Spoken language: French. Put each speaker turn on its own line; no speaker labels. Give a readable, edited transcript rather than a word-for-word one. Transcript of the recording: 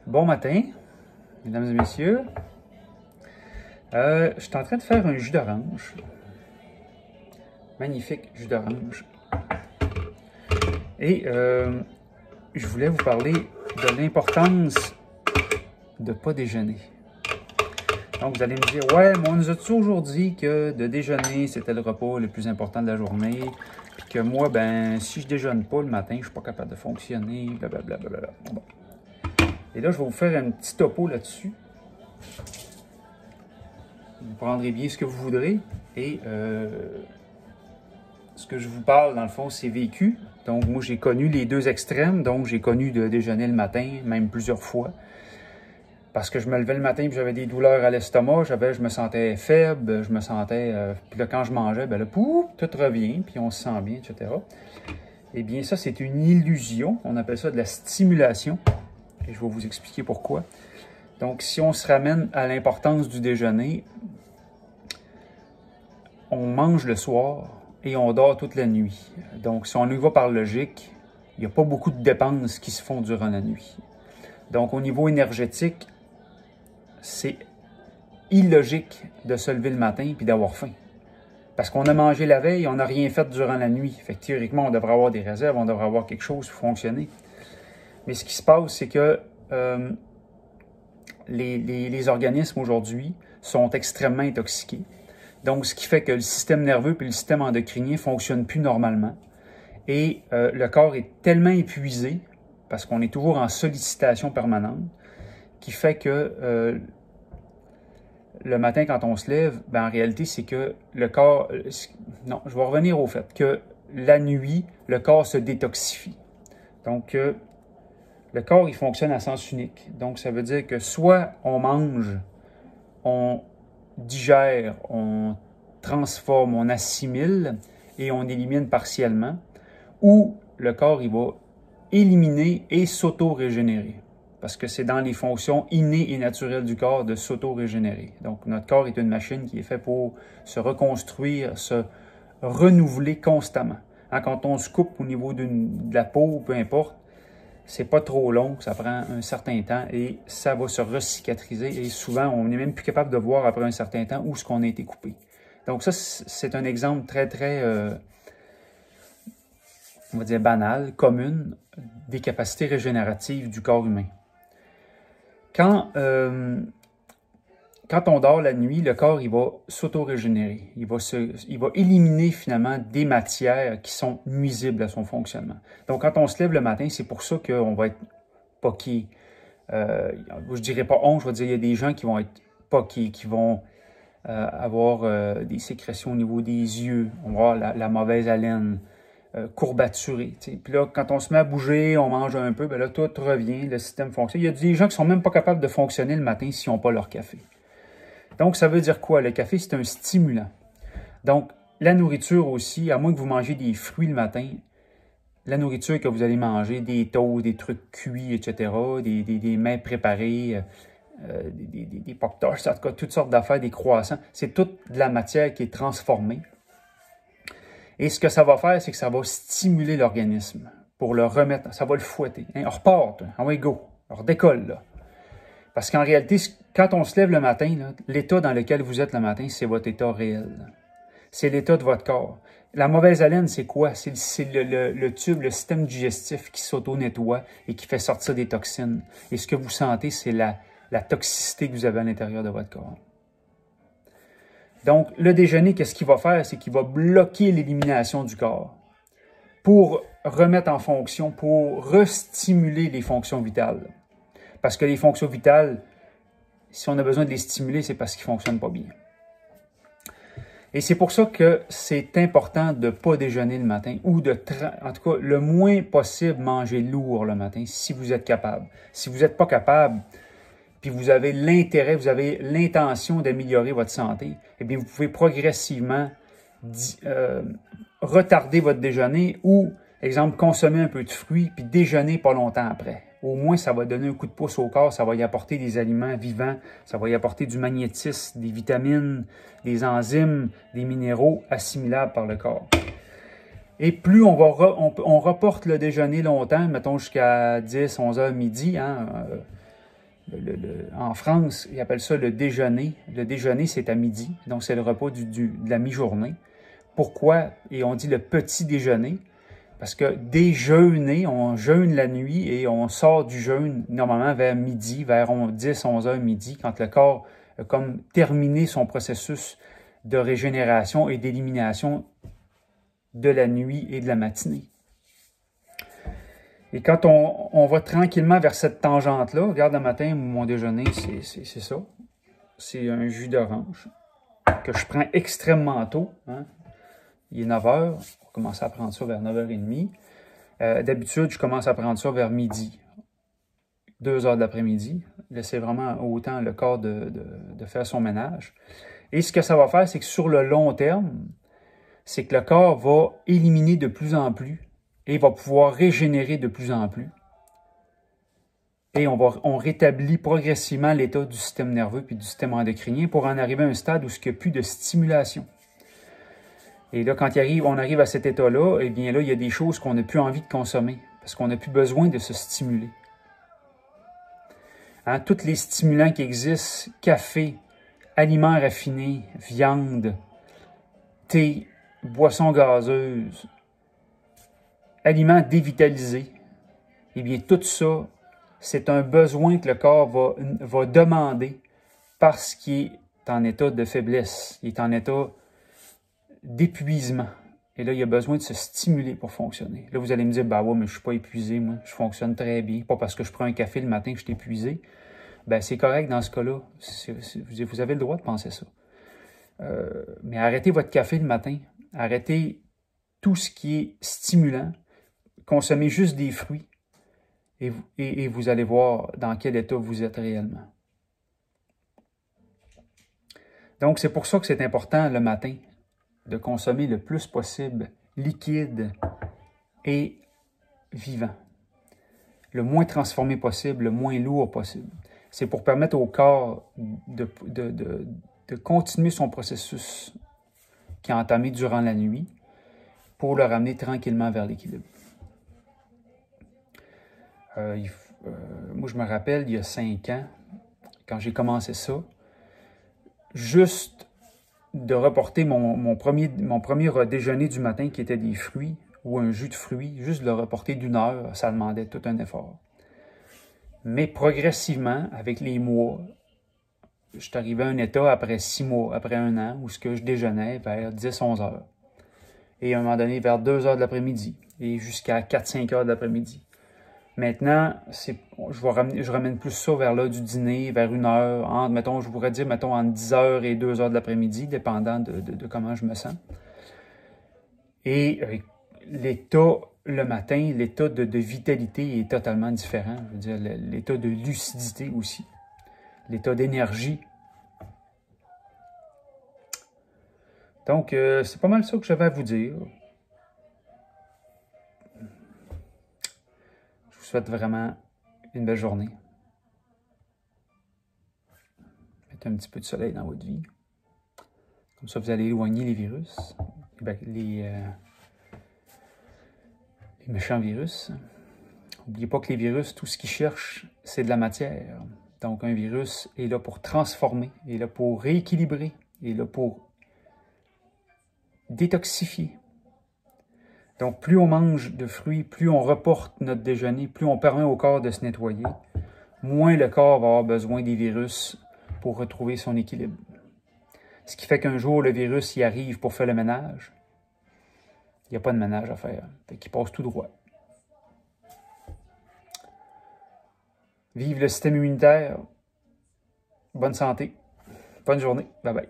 Bon matin, mesdames et messieurs. Je suis en train de faire un jus d'orange. Magnifique jus d'orange. Et je voulais vous parler de l'importance de ne pas déjeuner. Donc, vous allez me dire, ouais, mais on nous a toujours dit que de déjeuner, c'était le repas le plus important de la journée. Puis que moi, ben, si je déjeune pas le matin, je suis pas capable de fonctionner, blablabla. Bon. Et là, je vais vous faire un petit topo là-dessus. Vous prendrez bien ce que vous voudrez. Et ce que je vous parle, dans le fond, c'est vécu. Donc, moi, j'ai connu les deux extrêmes. Donc, j'ai connu de déjeuner le matin, même plusieurs fois. Parce que je me levais le matin et j'avais des douleurs à l'estomac, je me sentais faible, je me sentais... puis là, quand je mangeais, ben là, pouf, tout revient, puis on se sent bien, etc. Eh bien, ça, c'est une illusion. On appelle ça de la stimulation. Et je vais vous expliquer pourquoi. Donc, si on se ramène à l'importance du déjeuner, on mange le soir et on dort toute la nuit. Donc, si on y va par logique, il n'y a pas beaucoup de dépenses qui se font durant la nuit. Donc, au niveau énergétique, c'est illogique de se lever le matin et d'avoir faim. Parce qu'on a mangé la veille, on n'a rien fait durant la nuit. Fait que théoriquement, on devrait avoir des réserves, on devrait avoir quelque chose pour fonctionner. Mais ce qui se passe, c'est que les organismes aujourd'hui sont extrêmement intoxiqués. Donc, ce qui fait que le système nerveux et le système endocrinien ne fonctionnent plus normalement. Et le corps est tellement épuisé, parce qu'on est toujours en sollicitation permanente, qui fait que le matin, quand on se lève, ben, en réalité, c'est que le corps... non, je vais revenir au fait que la nuit, le corps se détoxifie. Donc, le corps, il fonctionne à sens unique. Donc, ça veut dire que soit on mange, on digère, on transforme, on assimile et on élimine partiellement, ou le corps, il va éliminer et s'auto-régénérer. Parce que c'est dans les fonctions innées et naturelles du corps de s'auto-régénérer. Donc, notre corps est une machine qui est faite pour se reconstruire, se renouveler constamment. Hein, quand on se coupe au niveau de la peau, peu importe, c'est pas trop long, ça prend un certain temps et ça va se recicatriser. Et souvent, on n'est même plus capable de voir après un certain temps où est-ce qu'on a été coupé. Donc ça, c'est un exemple très, on va dire banal, commune, des capacités régénératives du corps humain. Quand on dort la nuit, le corps il va s'auto-régénérer. Il va éliminer finalement des matières qui sont nuisibles à son fonctionnement. Donc, quand on se lève le matin, c'est pour ça qu'on va être poqué. Je dirais pas honte, je vais dire il y a des gens qui vont être poqués, qui vont avoir des sécrétions au niveau des yeux, on va avoir la mauvaise haleine, courbaturé. Puis là, quand on se met à bouger, on mange un peu, ben là, tout revient, le système fonctionne. Il y a des gens qui ne sont même pas capables de fonctionner le matin s'ils n'ont pas leur café. Donc, ça veut dire quoi? Le café, c'est un stimulant. Donc, la nourriture aussi, à moins que vous mangez des fruits le matin, la nourriture que vous allez manger, des toasts, des trucs cuits, etc., des mets préparés, des pop-tarts, en tout cas, toutes sortes d'affaires, des croissants, c'est toute de la matière qui est transformée. Et ce que ça va faire, c'est que ça va stimuler l'organisme pour le remettre, ça va le fouetter. Hein? On repart, on va go, on redécolle, là. Parce qu'en réalité, quand on se lève le matin, l'état dans lequel vous êtes le matin, c'est votre état réel. C'est l'état de votre corps. La mauvaise haleine, c'est quoi? C'est le tube, le système digestif qui s'auto-nettoie et qui fait sortir des toxines. Et ce que vous sentez, c'est la toxicité que vous avez à l'intérieur de votre corps. Donc, le déjeuner, qu'est-ce qu'il va faire? C'est qu'il va bloquer l'élimination du corps pour remettre en fonction, pour restimuler les fonctions vitales. Parce que les fonctions vitales, si on a besoin de les stimuler, c'est parce qu'ils ne fonctionnent pas bien. Et c'est pour ça que c'est important de ne pas déjeuner le matin ou en tout cas, le moins possible, manger lourd le matin si vous êtes capable. Si vous n'êtes pas capable, puis vous avez l'intérêt, vous avez l'intention d'améliorer votre santé, eh bien, vous pouvez progressivement retarder votre déjeuner ou, exemple, consommer un peu de fruits puis déjeuner pas longtemps après. Au moins, ça va donner un coup de pouce au corps, ça va y apporter des aliments vivants, ça va y apporter du magnétisme, des vitamines, des enzymes, des minéraux assimilables par le corps. Et plus on reporte le déjeuner longtemps, mettons jusqu'à 10, 11 heures midi, hein, en France, ils appellent ça le déjeuner. Le déjeuner, c'est à midi, donc c'est le repas de la mi-journée. Pourquoi? Et on dit le petit déjeuner, parce que déjeuner, on jeûne la nuit et on sort du jeûne normalement vers midi, vers 10-11 heures midi, quand le corps a comme terminé son processus de régénération et d'élimination de la nuit et de la matinée. Et quand on va tranquillement vers cette tangente-là, regarde le matin, mon déjeuner, c'est ça. C'est un jus d'orange que je prends extrêmement tôt. Hein. Il est 9 heures, on va commencer à prendre ça vers 9h30. D'habitude, je commence à prendre ça vers midi, 2 heures de l'après-midi. Laisser vraiment autant le corps de faire son ménage. Et ce que ça va faire, c'est que sur le long terme, c'est que le corps va éliminer de plus en plus et va pouvoir régénérer de plus en plus. Et on rétablit progressivement l'état du système nerveux puis du système endocrinien pour en arriver à un stade où il n'y a plus de stimulation. Et là, quand on arrive à cet état-là, eh bien là, il y a des choses qu'on n'a plus envie de consommer parce qu'on n'a plus besoin de se stimuler. Hein, tous les stimulants qui existent, café, aliments raffinés, viande, thé, boissons gazeuses, aliments dévitalisés, eh bien tout ça, c'est un besoin que le corps va demander parce qu'il est en état de faiblesse, il est en état d'épuisement. Et là, il a besoin de se stimuler pour fonctionner. Là, vous allez me dire, bah ouais, mais je ne suis pas épuisé, moi, je fonctionne très bien. Pas parce que je prends un café le matin que je suis épuisé. Ben, c'est correct dans ce cas-là. Vous avez le droit de penser ça. Mais arrêtez votre café le matin. Arrêtez tout ce qui est stimulant. Consommez juste des fruits. Et vous allez voir dans quel état vous êtes réellement. Donc, c'est pour ça que c'est important le matin de consommer le plus possible liquide et vivant. Le moins transformé possible, le moins lourd possible. C'est pour permettre au corps de continuer son processus qui a entamé durant la nuit pour le ramener tranquillement vers l'équilibre. Moi, je me rappelle, il y a 5 ans, quand j'ai commencé ça, juste de reporter mon premier déjeuner du matin qui était des fruits ou un jus de fruits, juste de le reporter d'1 heure, ça demandait tout un effort. Mais progressivement, avec les mois, je suis arrivé à un état après 6 mois, après 1 an, où je déjeunais vers 10-11 heures. Et à un moment donné, vers 2 heures de l'après-midi, et jusqu'à 4-5 heures de l'après-midi. Maintenant, je ramène plus ça vers l'heure du dîner, vers 1 heure, je pourrais dire, entre 10 heures et 2 heures de l'après-midi, dépendant de comment je me sens. Et l'état, le matin, l'état de vitalité est totalement différent. Je veux dire, l'état de lucidité aussi, l'état d'énergie. Donc, c'est pas mal ça que j'avais à vous dire. Je vous souhaite vraiment une belle journée. Mettez un petit peu de soleil dans votre vie. Comme ça, vous allez éloigner les virus, les méchants virus. N'oubliez pas que les virus, tout ce qu'ils cherchent, c'est de la matière. Donc, un virus est là pour transformer, est là pour rééquilibrer, est là pour détoxifier. Donc, plus on mange de fruits, plus on reporte notre déjeuner, plus on permet au corps de se nettoyer, moins le corps va avoir besoin des virus pour retrouver son équilibre. Ce qui fait qu'un jour, le virus y arrive pour faire le ménage. Il n'y a pas de ménage à faire. Fait qu'il passe tout droit. Vive le système immunitaire. Bonne santé. Bonne journée. Bye bye.